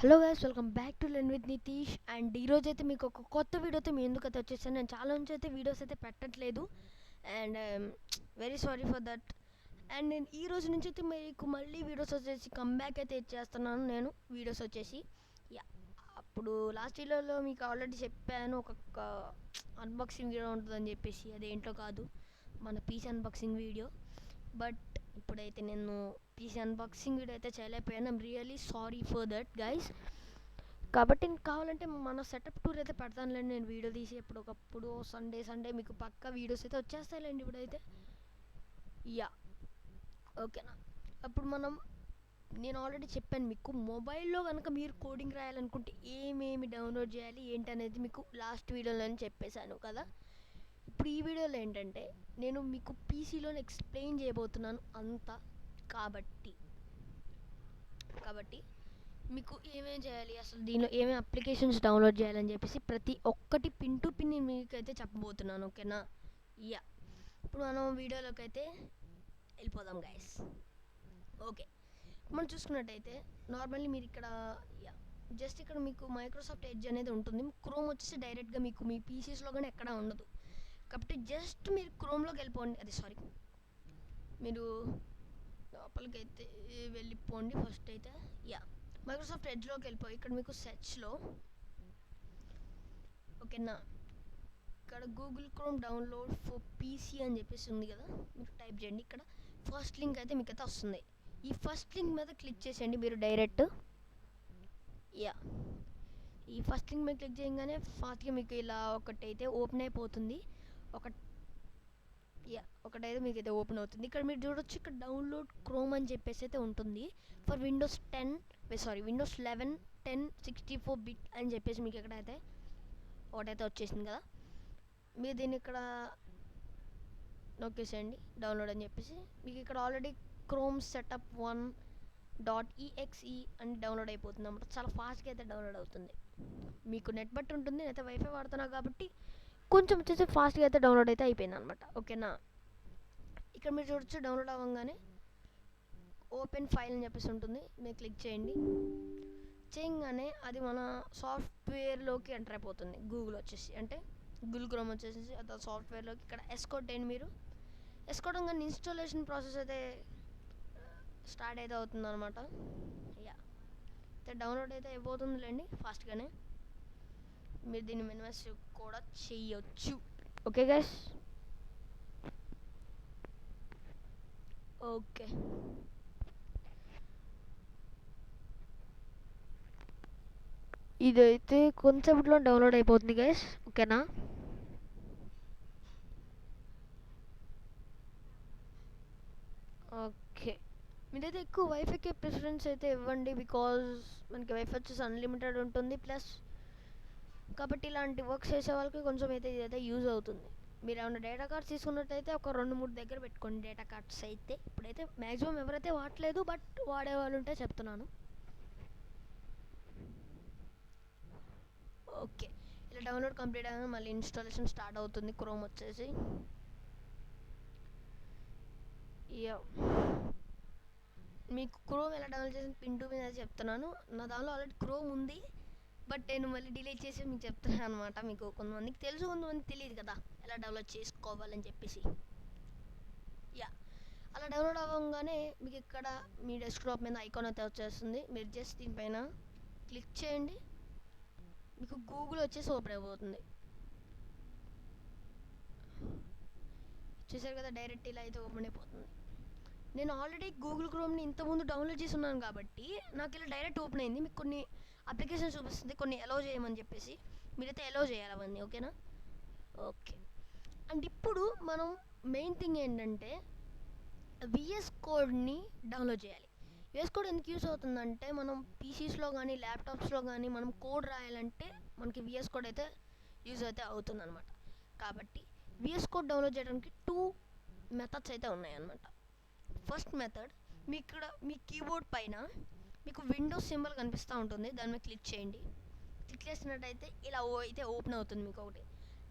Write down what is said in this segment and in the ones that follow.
Hello guys, welcome back to learn with Nitish. And ఈరోజు అయితే మీకు ఒక కొత్త వీడియోతో మీ ఎందుకైతే వచ్చేసాను. నేను చాలా నుంచి అయితే వీడియోస్ అయితే పెట్టట్లేదు and very sorry for that. And నేను ఈ రోజు నుంచి అయితే మీకు మళ్ళీ వీడియోస్ వచ్చేసి కమ్బ్యాక్ అయితే ఇచ్చేస్తున్నాను. నేను వీడియోస్ వచ్చేసి యా అప్పుడు లాస్ట్ వీడియోలో మీకు ఆల్రెడీ చెప్పాను, ఒక అన్బాక్సింగ్ వీడియో ఉంటుందని చెప్పేసి. అదేంటో కాదు, మన పీసీ అన్బాక్సింగ్ వీడియో. బట్ ఇప్పుడైతే నేను పీసీ అన్బాక్సింగ్ వీడియో అయితే చేయలేకపోయాను. I'm really sorry for that guys. కాబట్టి నేను కావాలంటే మన సెటప్ టూర్ అయితే పెడతానులేండి. నేను వీడియో తీసి ఎప్పుడొకప్పుడు సండే మీకు పక్కా వీడియోస్ అయితే వచ్చేస్తాయిలేండి ఇప్పుడైతే. యా ఓకేనా. అప్పుడు నేను ఆల్రెడీ చెప్పాను మీకు, మొబైల్లో కనుక మీరు కోడింగ్ రాయాలనుకుంటే ఏమేమి డౌన్లోడ్ చేయాలి ఏంటనేది మీకు లాస్ట్ వీడియోలోనే చెప్పేశాను కదా. ఇప్పుడు ఈ వీడియోలో ఏంటంటే నేను మీకు పీసీలోనే ఎక్స్ప్లెయిన్ చేయబోతున్నాను అంతా. కాబట్టి మీకు ఏమేం చేయాలి, అసలు దీనిలో ఏమేమి అప్లికేషన్స్ డౌన్లోడ్ చేయాలని చెప్పేసి ప్రతి ఒక్కటి పిన్ టు పిన్ నేను మీకైతే చెప్పబోతున్నాను. ఓకేనా. యా ఇప్పుడు మనం వీడియోలోకి అయితే వెళ్ళిపోదాం గైస్. ఓకే, మనం చూసుకున్నట్టయితే నార్మల్లీ మీరు ఇక్కడ జస్ట్ ఇక్కడ మీకు మైక్రోసాఫ్ట్ ఎడ్జ్ అనేది ఉంటుంది. క్రోమ్ వచ్చేసి డైరెక్ట్గా మీకు మీ పీసీస్లో కానీ ఎక్కడా ఉండదు. కాబట్టి జస్ట్ మీరు క్రోమ్లోకి వెళ్ళిపోండి. మీరు లోపలికి అయితే వెళ్ళిపోండి. ఫస్ట్ అయితే మైక్రోసాఫ్ట్ ఎడ్జ్లోకి వెళ్ళిపోయి ఇక్కడ మీకు సెర్చ్లో ఓకేనా, ఇక్కడ Google chrome download for PC అని చెప్పేసి ఉంది కదా. మీరు టైప్ చేయండి. ఇక్కడ ఫస్ట్ లింక్ అయితే మీకు అయితే వస్తుంది. ఈ ఫస్ట్ లింక్ మీద క్లిక్ చేసేయండి మీరు డైరెక్ట్. ఈ ఫస్ట్ లింక్ మీద క్లిక్ చేయగానే ఫాస్ట్గా మీకు ఇలా ఒకటైతే ఓపెన్ అయిపోతుంది. ఒకటైతే మీకు అయితే ఓపెన్ అవుతుంది. ఇక్కడ మీరు చూడొచ్చు, ఇక్కడ డౌన్లోడ్ క్రోమ్ అని చెప్పేసి అయితే ఉంటుంది. ఫర్ విండోస్ 11 10 64 బిట్ అని చెప్పేసి మీకు ఎక్కడైతే ఒకటైతే వచ్చేసింది కదా. మీరు దీన్ని ఇక్కడ నొక్కేసేయండి డౌన్లోడ్ అని చెప్పేసి. మీకు ఇక్కడ ఆల్రెడీ క్రోమ్ సెటప్ 1.exe అని డౌన్లోడ్ అయిపోతుంది అన్నమాట. చాలా ఫాస్ట్గా అయితే డౌన్లోడ్ అవుతుంది. మీకు నెట్ బట్టి ఉంటుంది. నేనైతే వైఫై వాడుతున్నా కాబట్టి కొంచెం వచ్చేసి ఫాస్ట్గా అయితే డౌన్లోడ్ అయితే అయిపోయింది అనమాట. ఓకేనా. ఇక్కడ మీరు చూడొచ్చు, డౌన్లోడ్ అవ్వగానే ఓపెన్ ఫైల్ అని చెప్పేసి ఉంటుంది. మీరు క్లిక్ చేయండి. చేయగానే అది మన సాఫ్ట్వేర్లోకి ఎంటర్ అయిపోతుంది. గూగుల్ వచ్చేసి అంటే గూగుల్ క్రోమ్ వచ్చేసి అది సాఫ్ట్వేర్లోకి ఇక్కడ ఎస్కోటేయండి. మీరు ఎస్కోవడంగానే ఇన్స్టాలేషన్ ప్రాసెస్ అయితే స్టార్ట్ అయితే అవుతుంది అనమాట. అయితే డౌన్లోడ్ అయితే అయిపోతుందిలేండి ఫాస్ట్గానే. మీరు దీన్ని మినిమైజ్ కూడా చేయొచ్చు. Okay guys. ఓకే, ఇదైతే కొంచెంలో డౌన్లోడ్ అయిపోతుంది గైస్. ఓకేనా. ఓకే, మీరైతే ఎక్కువ వైఫైకి ప్రిఫరెన్స్ అయితే ఇవ్వండి. బికాజ్ మనకి వైఫై వచ్చేసి అన్లిమిటెడ్ ఉంటుంది ప్లస్. కాబట్టి ఇలాంటి వర్క్స్ చేసే వాళ్ళకి కొంచెం అయితే ఇదైతే యూజ్ అవుతుంది. మీరు ఏమైనా డేటా కార్డ్స్ తీసుకున్నట్టయితే ఒక 2-3 దగ్గర పెట్టుకోండి డేటా కార్డ్స్ అయితే. ఇప్పుడైతే మ్యాక్సిమం ఎవరైతే వాడలేదు, బట్ వాడేవాళ్ళు ఉంటే చెప్తున్నాను. ఓకే, ఇలా డౌన్లోడ్ కంప్లీట్ అయ్యాక మళ్ళీ ఇన్స్టాలేషన్ స్టార్ట్ అవుతుంది క్రోమ్ వచ్చేసి. మీకు క్రోమ్ ఎలా డౌన్లోడ్ చేసి పిన్ టు పిన్ అయితే చెప్తున్నాను. నా దానిలో ఆల్రెడీ క్రోమ్ ఉంది, బట్ నేను మళ్ళీ డిలీట్ చేసి మీకు చెప్తున్నాను అనమాట. మీకు కొంతమందికి తెలుసు, కొంతమందికి తెలియదు కదా ఎలా డౌన్లోడ్ చేసుకోవాలని చెప్పేసి. అలా డౌన్లోడ్ అవ్వగానే మీకు ఇక్కడ మీ డెస్క్టాప్ మీద ఐకాన్ అయితే వచ్చేస్తుంది. మీరు జస్ట్ దీనిపైన క్లిక్ చేయండి. మీకు గూగుల్ వచ్చేసి ఓపెన్ అయిపోతుంది. చూసారు కదా, డైరెక్ట్ ఇలా అయితే ఓపెన్ అయిపోతుంది. నేను ఆల్రెడీ గూగుల్ క్రోమ్ని ఇంతకుముందు డౌన్లోడ్ చేసి ఉన్నాను కాబట్టి నాకు ఇలా డైరెక్ట్ ఓపెన్ అయింది. మీకు కొన్ని అప్లికేషన్స్ చూపిస్తుంది, కొన్ని అలౌ చేయమని చెప్పేసి. మీరైతే అలౌ చేయాలి అవన్నీ. ఓకేనా. ఓకే, అండ్ ఇప్పుడు మనం మెయిన్ థింగ్ ఏంటంటే విఎస్ కోడ్ని డౌన్లోడ్ చేయాలి. విఎస్ కోడ్ ఎందుకు యూస్ అవుతుందంటే మనం పీసీస్లో కానీ ల్యాప్టాప్స్లో కానీ మనం కోడ్ రాయాలంటే మనకి విఎస్ కోడ్ అయితే యూజ్ అయితే అవుతుందన్నమాట. కాబట్టి విఎస్ కోడ్ డౌన్లోడ్ చేయడానికి 2 మెథడ్స్ అయితే ఉన్నాయన్నమాట. ఫస్ట్ మెథడ్, మీ ఇక్కడ మీ కీబోర్డ్ పైన మీకు విండోస్ సింబల్ కనిపిస్తూ ఉంటుంది. దాని మీద క్లిక్ చేయండి. క్లిక్ చేసినట్టయితే ఇలా అయితే ఓపెన్ అవుతుంది మీకు ఒకటి.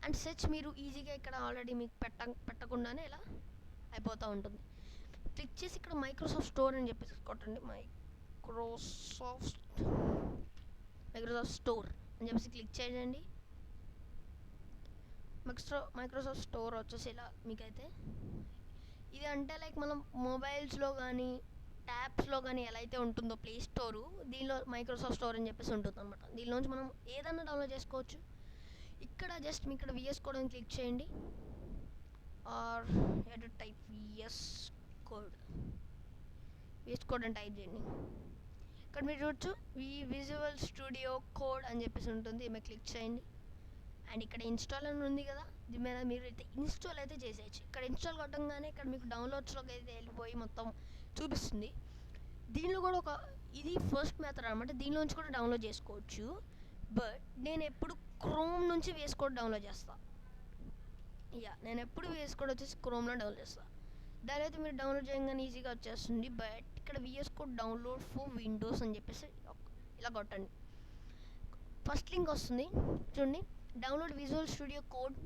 అండ్ సెర్చ్ మీరు ఈజీగా ఇక్కడ ఆల్రెడీ మీకు పెట్టకుండానే ఇలా అయిపోతూ ఉంటుంది. క్లిక్ చేసి ఇక్కడ మైక్రోసాఫ్ట్ స్టోర్ అని చెప్పేసి కొట్టండి. మైక్రోసాఫ్ట్ మైక్రోసాఫ్ట్ స్టోర్ అని చెప్పేసి క్లిక్ చేయండి. మైక్రోసాఫ్ట్ స్టోర్ వచ్చేసి ఇలా మీకైతే ఇది అంటే లైక్ మనం మొబైల్స్లో కానీ ట్యాబ్స్లో కానీ ఎలా అయితే ఉంటుందో ప్లే స్టోరు, దీనిలో మైక్రోసాఫ్ట్ స్టోర్ అని చెప్పేసి ఉంటుంది అనమాట. దీనిలోంచి మనం ఏదైనా డౌన్లోడ్ చేసుకోవచ్చు. ఇక్కడ జస్ట్ మీ ఇక్కడ విఎస్ కోడ్ అని క్లిక్ చేయండి, or edit type VS code అని టైప్ చేయండి. ఇక్కడ మీరు చూడొచ్చు విజువల్ స్టూడియో కోడ్ అని చెప్పేసి ఉంటుంది, మీరు క్లిక్ చేయండి. అండ్ ఇక్కడ ఇన్స్టాల్ అని ఉంది కదా, దీని మీద మీరు అయితే ఇన్స్టాల్ అయితే చేసేయచ్చు. ఇక్కడ ఇన్స్టాల్ కొట్టంగానే ఇక్కడ మీకు డౌన్లోడ్స్లోకి అయితే వెళ్ళిపోయి మొత్తం చూపిస్తుంది. దీనిలో కూడా ఇది ఫస్ట్ మెథడ్ అనమాట, దీనిలోంచి కూడా డౌన్లోడ్ చేసుకోవచ్చు. బట్ నేను ఎప్పుడు క్రోమ్ నుంచి VS Code డౌన్లోడ్ చేస్తాను. నేను ఎప్పుడు VS Code వచ్చేసి క్రోమ్లో డౌన్లోడ్ చేస్తాను. దాని అయితే మీరు డౌన్లోడ్ చేయగానే ఈజీగా వచ్చేస్తుంది. బట్ ఇక్కడ VS Code download for Windows అని చెప్పేసి ఇలా కొట్టండి. ఫస్ట్ లింక్ వస్తుంది చూడండి, download Visual Studio Code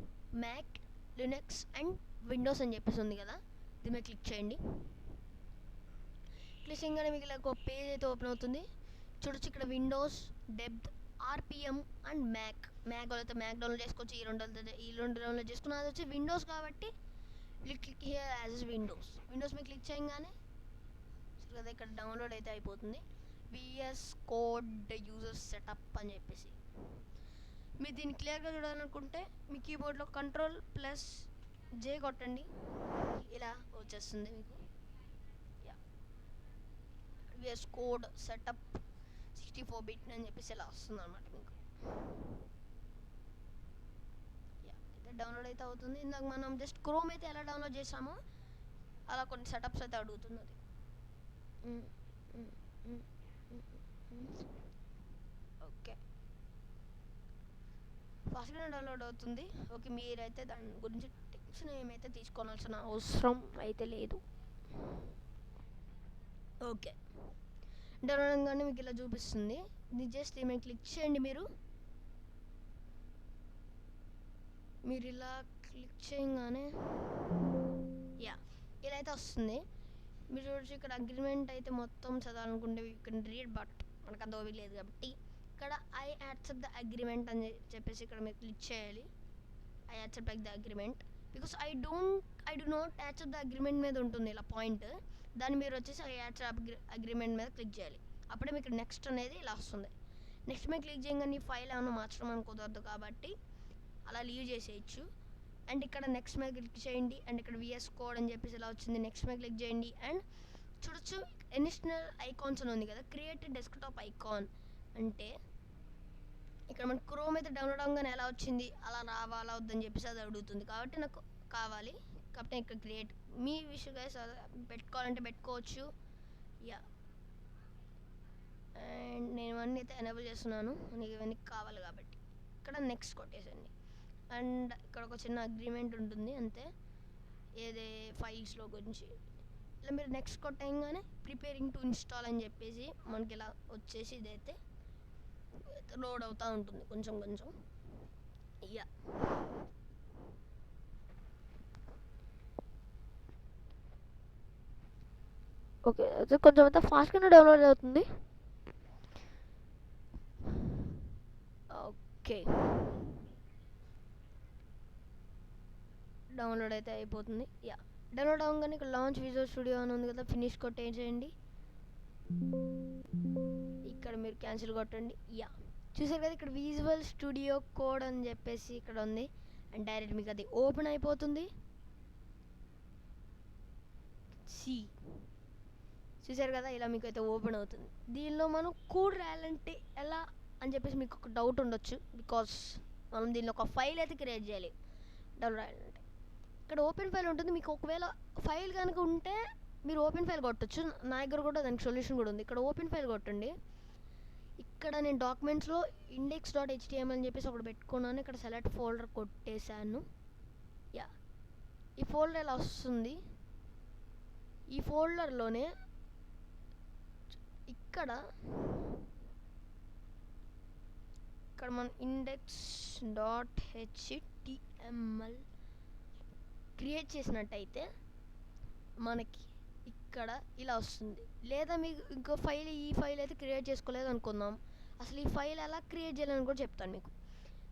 Mac, Linux and Windows అని చెప్పేసి ఉంది కదా, దీని మీద క్లిక్ చేయండి. క్లిక్ చేయగానే మీకు ఇలా ఒక పేజ్ అయితే ఓపెన్ అవుతుంది. చూడొచ్చు ఇక్కడ విండోస్, డెప్త్, RPM అండ్ మ్యాక్ అయితే మ్యాక్ డౌన్లోడ్ చేసుకోవచ్చు. ఈ రెండు డౌన్లోడ్ చేసుకున్న అది వచ్చి విండోస్ కాబట్టి క్లిక్ హియర్ యాజ్ విండోస్ మీద క్లిక్ చేయగానే కదా ఇక్కడ డౌన్లోడ్ అయితే అయిపోతుంది. VS Code యూజర్ సెటప్ అని చెప్పేసి మీరు దీన్ని క్లియర్గా చూడాలనుకుంటే మీ కీబోర్డ్లో Ctrl+J కొట్టండి, ఇలా వచ్చేస్తుంది మీకు. VS Code సెటప్ 64-bit అని చెప్పేసి ఇలా వస్తుంది అనమాట మీకు. అయితే డౌన్లోడ్ అయితే అవుతుంది. ఇందాక మనం జస్ట్ క్రోమ్ అయితే ఎలా డౌన్లోడ్ చేసామో అలా కొన్ని సెటప్స్ అయితే అడుగుతుంది అది. ఓకే, ఫాస్ట్గా డౌన్లోడ్ అవుతుంది. ఓకే, మీరైతే దాని గురించి టెన్షన్ ఏమైతే తీసుకోవాల్సిన అవసరం అయితే లేదు. ఓకే, డౌన్లోడ్ కానీ మీకు ఇలా చూపిస్తుంది. ఇది జస్ట్ ఏమైనా క్లిక్ చేయండి. మీరు ఇలా క్లిక్ చేయగానే ఇలా అయితే వస్తుంది. మీరు చూడొచ్చు ఇక్కడ అగ్రిమెంట్ అయితే మొత్తం చదవాలనుకుంటే ఇక్కడ రీడ్, బట్ మనకు అంత ఓపిక లేదు కాబట్టి ఇక్కడ ఐ యాక్సెప్ట్ ద అగ్రిమెంట్ అని చెప్పేసి ఇక్కడ మీరు క్లిక్ చేయాలి. I accept the agreement because I do not accept the agreement మీద ఉంటుంది ఇలా పాయింట్. దాన్ని మీరు వచ్చేసి ఐ యాక్సెప్ట్ అగ్రిమెంట్ మీద క్లిక్ చేయాలి. అప్పుడే మీకు నెక్స్ట్ అనేది ఇలా వస్తుంది. నెక్స్ట్ మీద క్లిక్ చేయగానే ఫైల్ ఏమైనా మార్చడం అని కుదరదు కాబట్టి అలా లీవ్ చేసేయచ్చు. అండ్ ఇక్కడ నెక్స్ట్ మీద క్లిక్ చేయండి. అండ్ ఇక్కడ VS Code అని చెప్పేసి ఇలా వచ్చింది. నెక్స్ట్ మీద క్లిక్ చేయండి. అండ్ చూడొచ్చు ఎడిషనల్ ఐకాన్స్ అని ఉంది కదా, క్రియేట్ డెస్క్టాప్ ఐకాన్ అంటే ఇక్కడ మనకి క్రోమ్ అయితే డౌన్లోడ్ అవ్వగానే ఎలా వచ్చింది అలా రావాలా వద్దని చెప్పేసి అది అడుగుతుంది. కాబట్టి నాకు కావాలి కాబట్టి ఇక్కడ క్రియేట్ మీ విషయంగా పెట్టుకోవాలంటే పెట్టుకోవచ్చు. అండ్ నేను ఇవన్నీ అయితే ఎనేబుల్ చేస్తున్నాను, నాకు ఇవన్నీ కావాలి కాబట్టి ఇక్కడ నెక్స్ట్ కొట్టేసండి. అండ్ ఇక్కడ ఒక చిన్న అగ్రిమెంట్ ఉంటుంది అంతే, ఏదే ఫైల్స్లో గురించి. ఇలా మీరు నెక్స్ట్ కొట్టగానే ప్రిపేరింగ్ టు ఇన్స్టాల్ అని చెప్పేసి మనకి ఇలా వచ్చేసి ఇదైతే లోడ్ అవుతూ ఉంటుంది కొంచెం. ఓకే, అయితే కొంచెం అయితే ఫాస్ట్గానే డౌన్లోడ్ అవుతుంది. ఓకే, డౌన్లోడ్ అయితే అయిపోతుంది. డౌన్లోడ్ అవ్వగానే ఇక్కడ లాంచ్ విజువల్ స్టూడియో అని ఉంది కదా, ఫినిష్ కొట్టేసేయండి. ఇక్కడ మీరు క్యాన్సిల్ కొట్టండి. చూసారు కదా ఇక్కడ విజువల్ స్టూడియో కోడ్ అని చెప్పేసి ఇక్కడ ఉంది. అండ్ డైరెక్ట్ మీకు అది ఓపెన్ అయిపోతుంది. చూసారు కదా ఇలా మీకు అయితే ఓపెన్ అవుతుంది. దీనిలో మనం కోడ్ రాయాలంటే ఎలా అని చెప్పేసి మీకు ఒక డౌట్ ఉండొచ్చు. బికాస్ మనం దీనిలో ఒక ఫైల్ అయితే క్రియేట్ చేయాలి డౌన్లోడ్ రాయాలంటే. ఇక్కడ ఓపెన్ ఫైల్ ఉంటుంది. మీకు ఒకవేళ ఫైల్ కనుక ఉంటే మీరు ఓపెన్ ఫైల్ కొట్టచ్చు. నా దగ్గర కూడా దానికి సొల్యూషన్ కూడా ఉంది. ఇక్కడ ఓపెన్ ఫైల్ కొట్టండి. ఇక్కడ నేను డాక్యుమెంట్స్లో index.html అని చెప్పేసి ఒకటి పెట్టుకున్నాను. ఇక్కడ సెలెక్ట్ ఫోల్డర్ కొట్టేశాను. ఈ ఫోల్డర్ ఇలా వస్తుంది. ఈ ఫోల్డర్లోనే ఇక్కడ మనం index.html క్రియేట్ చేసినట్టయితే మనకి ఇక్కడ ఇలా వస్తుంది. లేదా మీకు ఇంకో ఫైల్ ఈ ఫైల్ అయితే క్రియేట్ చేసుకోలేదు అనుకుందాం, అసలు ఈ ఫైల్ ఎలా క్రియేట్ చేయాలని కూడా చెప్తాను మీకు.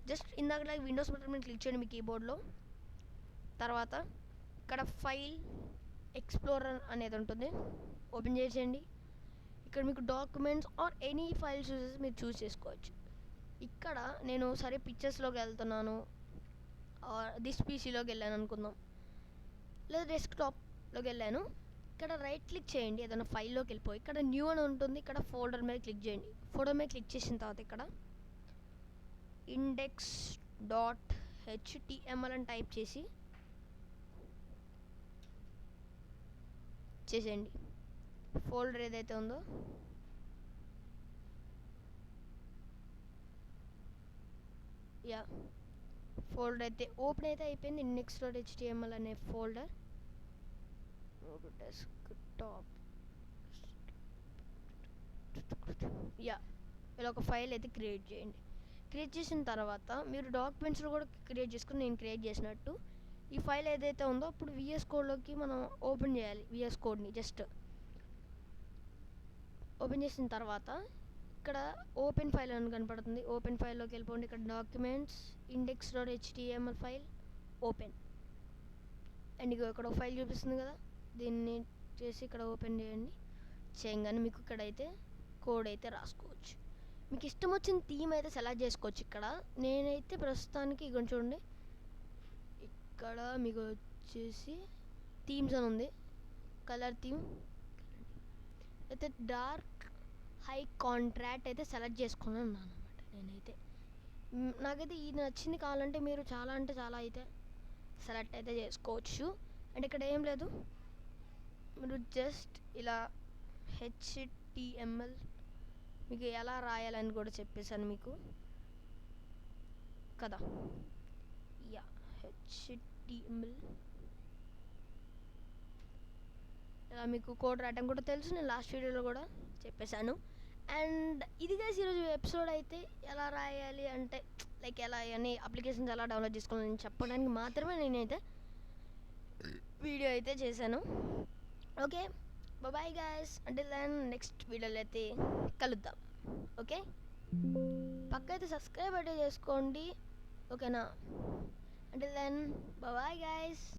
జస్ట్ ఇందాక విండోస్ బటన్ మీద క్లిక్ చేయండి మీ కీబోర్డ్లో. తర్వాత ఇక్కడ ఫైల్ ఎక్స్ప్లోరర్ అనేది ఉంటుంది, ఓపెన్ చేసేయండి. ఇక్కడ మీకు డాక్యుమెంట్స్ ఆర్ ఎనీ ఫైల్స్ మీరు చూస్ చేసుకోవచ్చు. ఇక్కడ నేను సరే పిక్చర్స్లోకి వెళ్తున్నాను, దిస్ పీసీలోకి వెళ్ళాను అనుకుందాం, లేదా డెస్క్టాప్లోకి వెళ్ళాను. ఇక్కడ రైట్ క్లిక్ చేయండి, ఏదైనా ఫైల్లోకి వెళ్ళిపోయి ఇక్కడ న్యూ అని ఉంటుంది, ఇక్కడ ఫోల్డర్ మీద క్లిక్ చేయండి. ఫోల్డర్ మీద క్లిక్ చేసిన తర్వాత ఇక్కడ index.html అని టైప్ చేసేయండి. ఫోల్డర్ ఏదైతే ఉందో ఫోల్డర్ అయితే ఓపెన్ అయితే అయిపోయింది. index.html అనే ఫోల్డర్ డెస్క్టాప్ ఇలా ఒక ఫైల్ అయితే క్రియేట్ చేయండి. క్రియేట్ చేసిన తర్వాత మీరు డాక్యుమెంట్స్లో కూడా క్రియేట్ చేసుకుని నేను క్రియేట్ చేసినట్టు ఈ ఫైల్ ఏదైతే ఉందో అప్పుడు విఎస్ కోడ్లోకి మనం ఓపెన్ చేయాలి. విఎస్ కోడ్ని జస్ట్ ఓపెన్ చేసిన తర్వాత ఇక్కడ ఓపెన్ ఫైల్ అని కనపడుతుంది, ఓపెన్ ఫైల్లోకి వెళ్ళిపోండి. ఇక్కడ documents index.html file open and ఇక్కడ ఒక ఫైల్ చూపిస్తుంది కదా, దీన్ని చేసి ఇక్కడ ఓపెన్ చేయండి. చేయగానే మీకు ఇక్కడైతే కోడ్ అయితే రాసుకోవచ్చు. మీకు ఇష్టం వచ్చిన థీమ్ అయితే సెలెక్ట్ చేసుకోవచ్చు. ఇక్కడ నేనైతే ప్రస్తుతానికి ఇక చూడండి, ఇక్కడ మీకు వచ్చేసి థీమ్స్ అని ఉంది, కలర్ థీమ్ అయితే డార్క్ హై కాంట్రాక్ట్ అయితే సెలెక్ట్ చేసుకుని ఉన్నాను అనమాట. నేనైతే నాకైతే ఇది నచ్చింది. కావాలంటే మీరు చాలా అంటే చాలా అయితే సెలెక్ట్ అయితే చేసుకోవచ్చు. అండ్ ఇక్కడ ఏం లేదు, మీరు జస్ట్ ఇలా HTML మీకు ఎలా రాయాలని కూడా చెప్పేసాను మీకు కదా. HTML ఇలా మీకు కోడ్ రాయడం కూడా తెలుసు, నేను లాస్ట్ వీడియోలో కూడా చెప్పేశాను. అండ్ ఇది గైస్ ఈరోజు ఎపిసోడ్ అయితే ఎలా రాయాలి అంటే లైక్ ఎలా అని అప్లికేషన్స్ ఎలా డౌన్లోడ్ చేసుకోవాలని చెప్పడానికి మాత్రమే నేనైతే వీడియో అయితే చేశాను. Okay, bye guys, until then next వీడియోలో అయితే కలుద్దాం. ఓకే, పక్క అయితే సబ్స్క్రైబ్ అయితే చేసుకోండి, ఓకేనా? Until then bye guys.